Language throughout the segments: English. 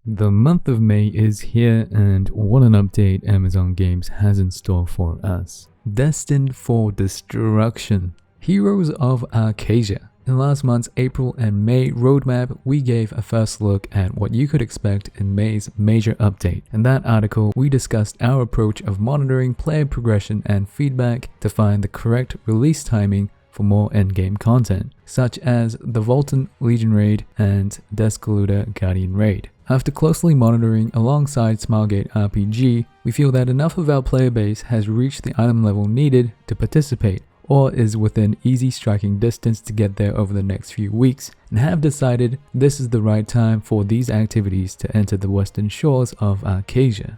The month of May is here, and what an update Amazon Games has in store for us. Destined for destruction. Heroes of Arcasia. In last month's April and May roadmap, we gave a first look at what you could expect in May's major update. In that article, we discussed our approach of monitoring player progression and feedback to find the correct release timing for more endgame content, such as the Valtan Legion Raid and Deskaluda Guardian Raid. After closely monitoring alongside Smilegate RPG, we feel that enough of our player base has reached the item level needed to participate, or is within easy striking distance to get there over the next few weeks, and have decided this is the right time for these activities to enter the western shores of Arcasia.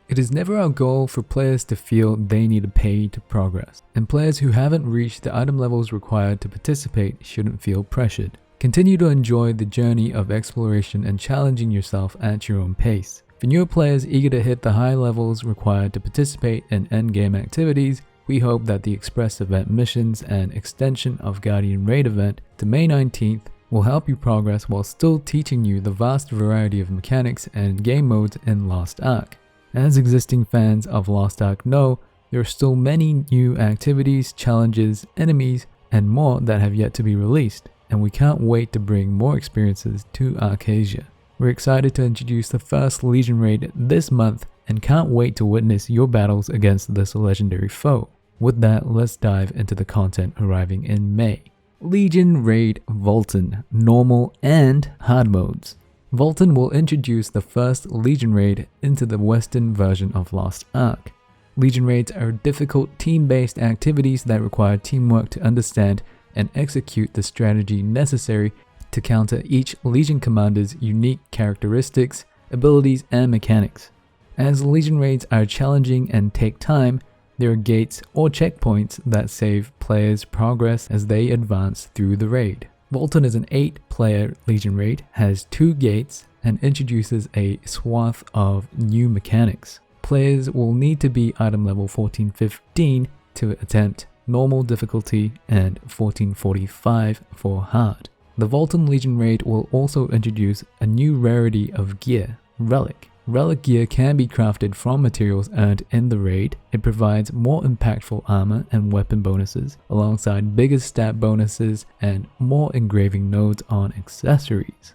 It is never our goal for players to feel they need to pay to progress, and players who haven't reached the item levels required to participate shouldn't feel pressured. Continue to enjoy the journey of exploration and challenging yourself at your own pace. For newer players eager to hit the high levels required to participate in endgame activities, we hope that the Express event missions and extension of Guardian Raid event to May 19th will help you progress while still teaching you the vast variety of mechanics and game modes in Lost Ark. As existing fans of Lost Ark know, there are still many new activities, challenges, enemies, and more that have yet to be released, and we can't wait to bring more experiences to Arcasia. We're excited to introduce the first Legion Raid this month and can't wait to witness your battles against this legendary foe. With that, let's dive into the content arriving in May. Legion Raid Valtan, Normal and Hard modes. Valtan will introduce the first Legion Raid into the western version of Lost Ark. Legion Raids are difficult team-based activities that require teamwork to understand and execute the strategy necessary to counter each Legion commander's unique characteristics, abilities, and mechanics. As Legion Raids are challenging and take time, there are gates or checkpoints that save players progress as they advance through the raid. Valtan is an 8-player Legion Raid, has 2 gates, and introduces a swath of new mechanics. Players will need to be item level 14-15 to attempt normal difficulty and 14-45 for hard. The Valtan Legion Raid will also introduce a new rarity of gear, Relic. Relic gear can be crafted from materials earned in the raid. It provides more impactful armor and weapon bonuses, alongside bigger stat bonuses and more engraving nodes on accessories.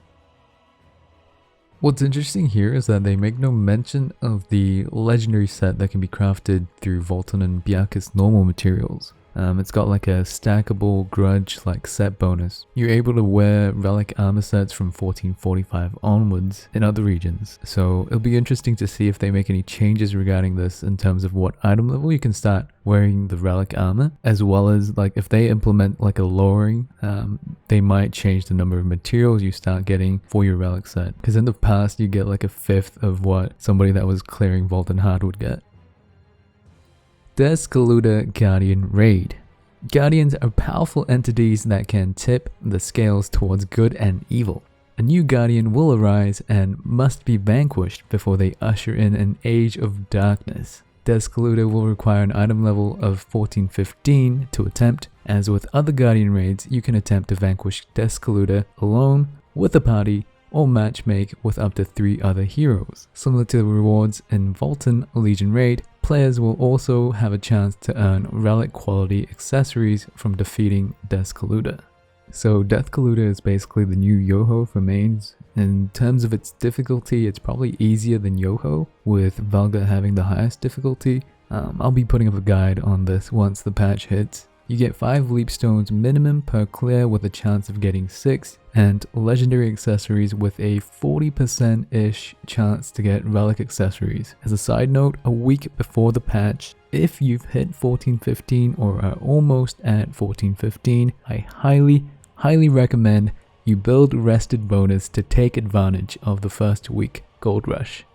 What's interesting here is that they make no mention of the legendary set that can be crafted through Valtan and Byaku's normal materials. It's got like a stackable grudge like set bonus. You're able to wear relic armor sets from 1445 onwards in other regions, so it'll be interesting to see if they make any changes regarding this in terms of what item level you can start wearing the relic armor, as well as like if they implement like a lowering, they might change the number of materials you start getting for your relic set, because in the past you get like a fifth of what somebody that was clearing Valtan hard would get. Deskaluda Guardian Raid. Guardians are powerful entities that can tip the scales towards good and evil. A new Guardian will arise and must be vanquished before they usher in an age of darkness. Deskaluda will require an item level of 14-15 to attempt. As with other Guardian Raids, you can attempt to vanquish Deskaluda alone, with a party, or matchmake with up to 3 other heroes. Similar to the rewards in Valtan Legion Raid, players will also have a chance to earn relic quality accessories from defeating Deskaluda. So Deskaluda is basically the new Yoho for mains. In terms of its difficulty, it's probably easier than Yoho, with Valga having the highest difficulty. I'll be putting up a guide on this once the patch hits. You get 5 leap stones minimum per clear with a chance of getting 6, and legendary accessories with a 40%-ish chance to get relic accessories. As a side note, a week before the patch, if you've hit 14-15 or are almost at 14-15, I highly recommend you build rested bonus to take advantage of the first week gold rush.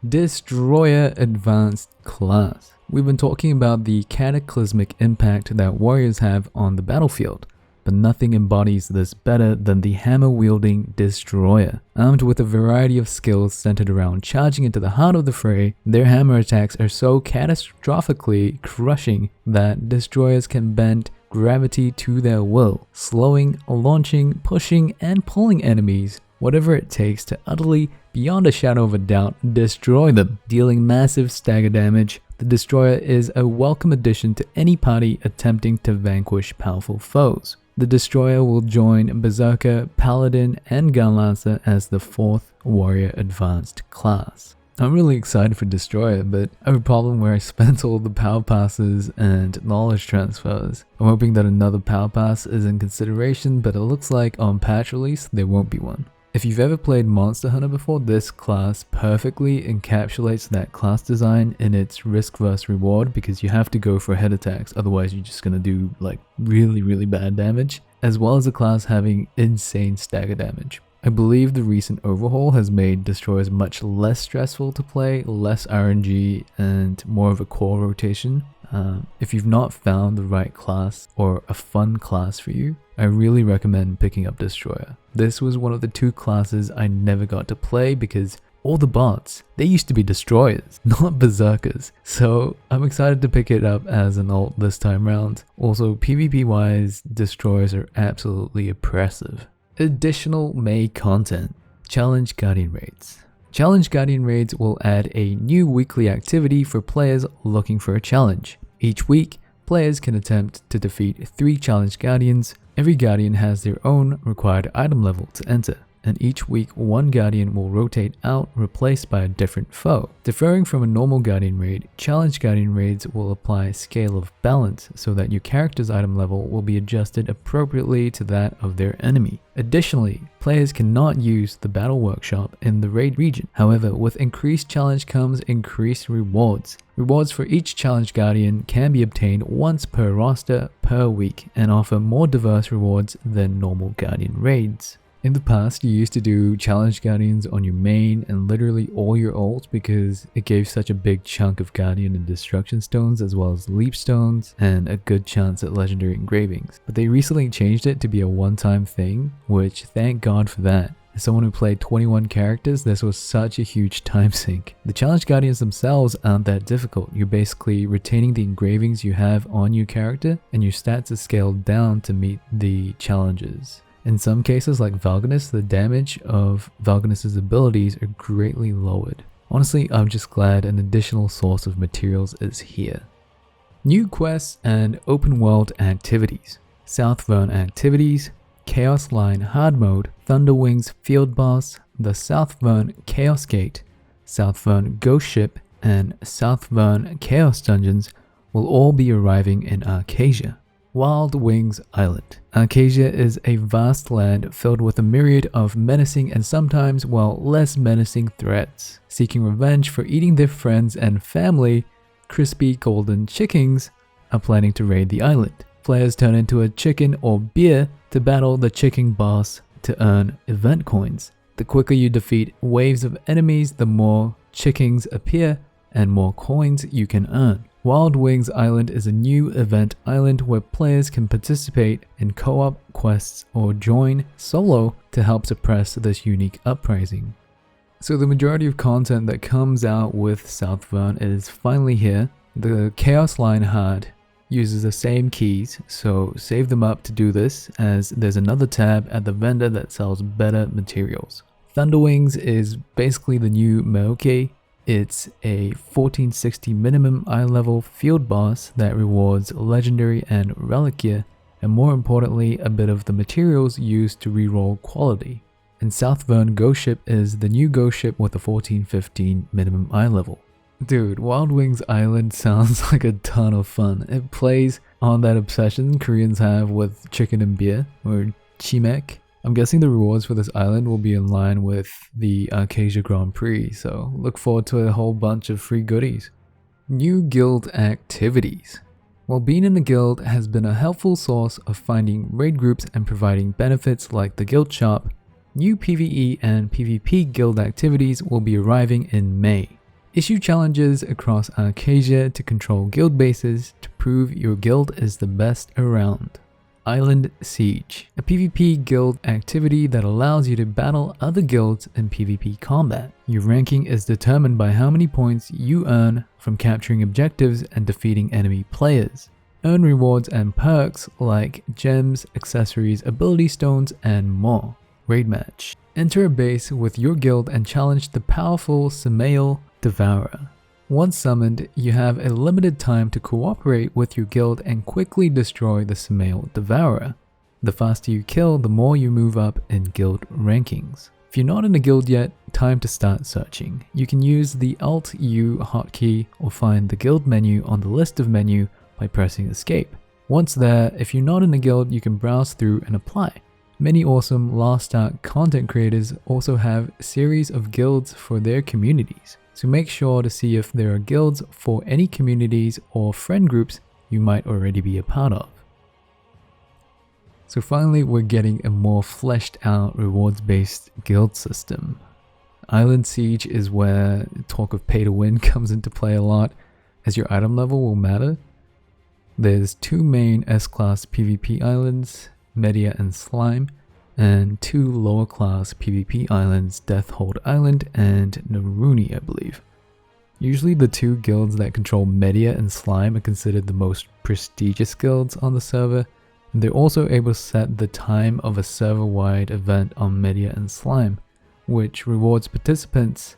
Destroyer Advanced Class. We've been talking about the cataclysmic impact that warriors have on the battlefield, but nothing embodies this better than the hammer-wielding Destroyer. Armed with a variety of skills centered around charging into the heart of the fray, their hammer attacks are so catastrophically crushing that Destroyers can bend gravity to their will, slowing, launching, pushing, and pulling enemies whatever it takes to utterly, beyond a shadow of a doubt, destroy them. Dealing massive stagger damage, the Destroyer is a welcome addition to any party attempting to vanquish powerful foes. The Destroyer will join Berserker, Paladin, and Gunlancer as the 4th Warrior Advanced class. I'm really excited for Destroyer, but I have a problem where I spent all the power passes and knowledge transfers. I'm hoping that another power pass is in consideration, but it looks like on patch release there won't be one. If you've ever played Monster Hunter before, this class perfectly encapsulates that class design in its risk versus reward, because you have to go for head attacks, otherwise you're just gonna do like really bad damage, as well as the class having insane stagger damage. I believe the recent overhaul has made Destroyers much less stressful to play, less RNG, and more of a core rotation. If you've not found the right class or a fun class for you, I really recommend picking up Destroyer. This was one of the 2 classes I never got to play because all the bots, they used to be Destroyers, not Berserkers. So I'm excited to pick it up as an ult this time round. Also, PvP wise, Destroyers are absolutely oppressive. Additional May content. Challenge Guardian Raids. Challenge Guardian Raids will add a new weekly activity for players looking for a challenge. Each week, players can attempt to defeat 3 challenge guardians. Every guardian has their own required item level to enter, and each week one guardian will rotate out, replaced by a different foe. Differing from a normal guardian raid, challenge guardian raids will apply a scale of balance so that your character's item level will be adjusted appropriately to that of their enemy. Additionally, players cannot use the battle workshop in the raid region. However, with increased challenge comes increased rewards. Rewards for each challenge guardian can be obtained once per roster per week and offer more diverse rewards than normal guardian raids. In the past, you used to do challenge guardians on your main and literally all your ults because it gave such a big chunk of guardian and destruction stones, as well as leap stones and a good chance at legendary engravings. But they recently changed it to be a one-time thing, which thank God for that. As someone who played 21 characters, this was such a huge time sink. The challenge guardians themselves aren't that difficult. You're basically retaining the engravings you have on your character, and your stats are scaled down to meet the challenges. In some cases, like Valganus, the damage of Valganus' abilities are greatly lowered. Honestly, I'm just glad an additional source of materials is here. New quests and open world activities. South Vern activities, Chaos Line Hard Mode, Thunderwings Field Boss, the South Vern Chaos Gate, South Vern Ghost Ship, and South Vern Chaos Dungeons will all be arriving in Arcasia. Wild Wings Island. Arcasia is a vast land filled with a myriad of menacing and sometimes, well, less menacing threats. Seeking revenge for eating their friends and family, crispy golden chickens are planning to raid the island. Players turn into a chicken or beer to battle the chicken boss to earn event coins. The quicker you defeat waves of enemies, the more chickens appear and more coins you can earn. Wild Wings Island is a new event island where players can participate in co-op quests or join solo to help suppress this unique uprising. So the majority of content that comes out with South Vern is finally here. The Chaos Line Hard uses the same keys, so save them up to do this, as there's another tab at the vendor that sells better materials. Thunderwings is basically the new Maoke. It's a 1460 minimum eye level field boss that rewards legendary and relic gear, and more importantly, a bit of the materials used to reroll quality. And South Vern Ghost Ship is the new ghost ship with a 1415 minimum eye level. Dude, Wild Wings Island sounds like a ton of fun. It plays on that obsession Koreans have with chicken and beer, or chimek. I'm guessing the rewards for this island will be in line with the Arcasia Grand Prix, so look forward to a whole bunch of free goodies. New guild activities. While being in the guild has been a helpful source of finding raid groups and providing benefits like the guild shop, new PvE and PvP guild activities will be arriving in May. Issue challenges across Arcasia to control guild bases to prove your guild is the best around. Island Siege, a PvP guild activity that allows you to battle other guilds in PvP combat. Your ranking is determined by how many points you earn from capturing objectives and defeating enemy players. Earn rewards and perks like gems, accessories, ability stones, and more. Raid match. Enter a base with your guild and challenge the powerful Samael Devourer. Once summoned, you have a limited time to cooperate with your guild and quickly destroy the Samael Devourer. The faster you kill, the more you move up in guild rankings. If you're not in a guild yet, time to start searching. You can use the Alt-U hotkey or find the guild menu on the list of menu by pressing escape. Once there, if you're not in a guild, you can browse through and apply. Many awesome Lost Ark content creators also have a series of guilds for their communities. So make sure to see if there are guilds for any communities or friend groups you might already be a part of. So finally, we're getting a more fleshed out rewards-based guild system. Island Siege is where talk of pay to win comes into play a lot, as your item level will matter. There's 2 main S-class PvP islands, Neria and Slime, and 2 lower class PvP islands, Deathhold Island and Naruni, I believe. Usually the 2 guilds that control Neria and Slime are considered the most prestigious guilds on the server. And they're also able to set the time of a server-wide event on Neria and Slime, which rewards participants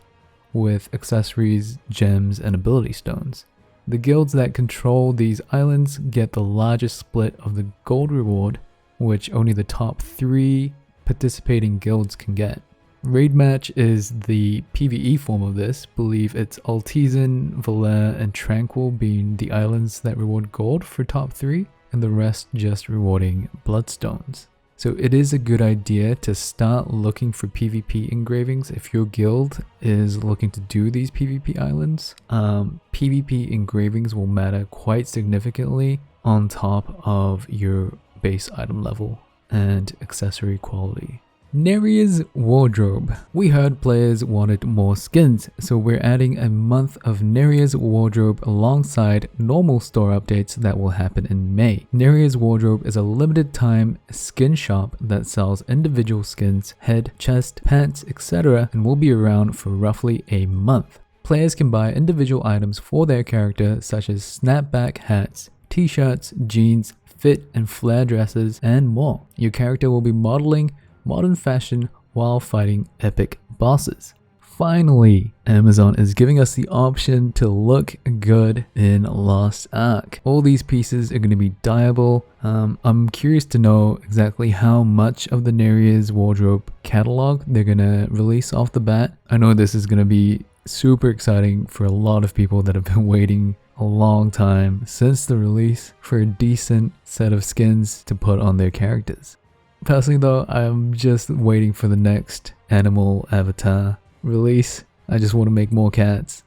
with accessories, gems, and ability stones. The guilds that control these islands get the largest split of the gold reward, which only the top 3 participating guilds can get. Raid Match is the PvE form of this. Believe it's Altizen, Valere, and Tranquil being the islands that reward gold for top 3. And the rest just rewarding bloodstones. So it is a good idea to start looking for PvP engravings if your guild is looking to do these PvP islands. PvP engravings will matter quite significantly on top of your base item level and accessory quality. Neria's wardrobe. We heard players wanted more skins, so we're adding a month of Neria's wardrobe alongside normal store updates that will happen in May. Neria's wardrobe is a limited time skin shop that sells individual skins, head, chest, pants, etc. and will be around for roughly a month. Players can buy individual items for their character such as snapback hats, t-shirts, jeans, fit and flare dresses, and more. Your character will be modeling modern fashion while fighting epic bosses. Finally, Amazon is giving us the option to look good in Lost Ark. All these pieces are going to be dyeable. I'm curious to know exactly how much of the Neria's wardrobe catalog they're going to release off the bat. I know this is going to be super exciting for a lot of people that have been waiting a long time since the release for a decent set of skins to put on their characters. Personally though, I'm just waiting for the next animal avatar release. I just want to make more cats.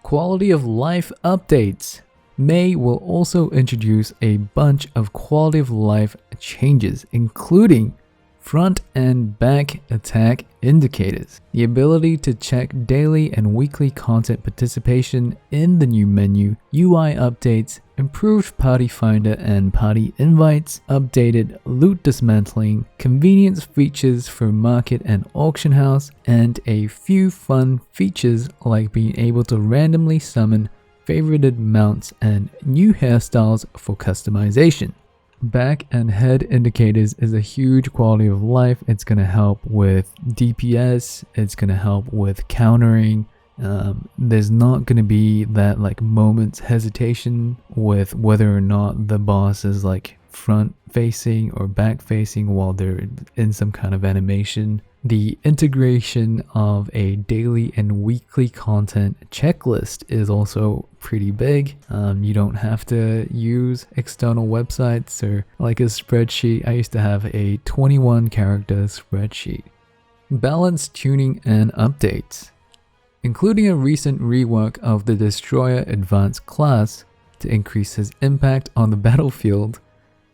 Quality of life updates. May will also introduce a bunch of quality of life changes, including front and back attack indicators, the ability to check daily and weekly content participation in the new menu, UI updates, improved party finder and party invites, updated loot dismantling, convenience features for market and auction house, and a few fun features like being able to randomly summon favorited mounts and new hairstyles for customization. Back and head indicators is a huge quality of life. It's going to help with DPS, it's going to help with countering. There's not going to be that like moment's hesitation with whether or not the boss is like front facing or back facing while they're in some kind of animation. The integration of a daily and weekly content checklist is also pretty big. You don't have to use external websites or like a spreadsheet. I used to have a 21 character spreadsheet. Balance tuning and updates. Including a recent rework of the Destroyer Advanced class to increase his impact on the battlefield,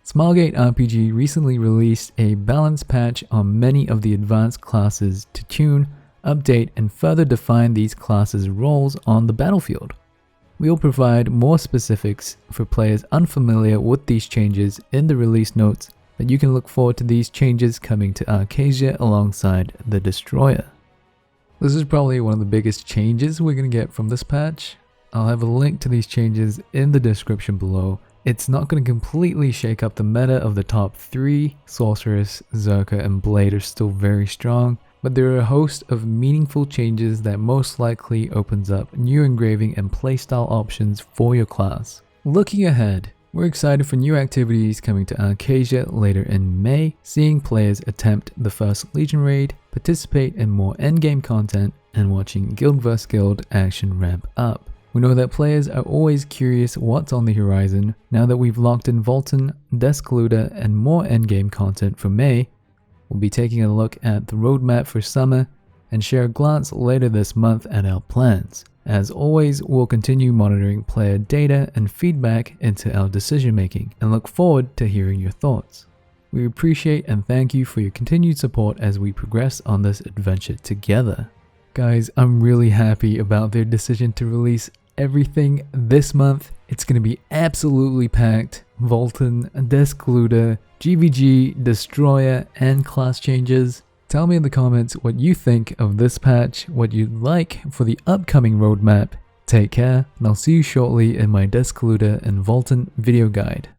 Smilegate RPG recently released a balance patch on many of the advanced classes to tune, update, and further define these classes' roles on the battlefield. We'll provide more specifics for players unfamiliar with these changes in the release notes, but you can look forward to these changes coming to Arcasia alongside the Destroyer. This is probably one of the biggest changes we're going to get from this patch. I'll have a link to these changes in the description below, It's not going to completely shake up the meta of the top 3. Sorceress, Zerka, and Blade are still very strong, but there are a host of meaningful changes that most likely opens up new engraving and playstyle options for your class. Looking ahead, we're excited for new activities coming to Arcasia later in May, seeing players attempt the first Legion raid, participate in more endgame content, and watching Guild vs Guild action ramp up. We know that players are always curious what's on the horizon. Now that we've locked in Valtan, Deskaluda, and more endgame content for May, we'll be taking a look at the roadmap for summer and share a glance later this month at our plans. As always, we'll continue monitoring player data and feedback into our decision making and look forward to hearing your thoughts. We appreciate and thank you for your continued support as we progress on this adventure together. Guys, I'm really happy about their decision to release everything this month. It's going to be absolutely packed. Valtan, Deskaluda, GVG, Destroyer, and class changes. Tell me in the comments what you think of this patch, what you'd like for the upcoming roadmap. Take care, and I'll see you shortly in my Deskaluda and Valtan video guide.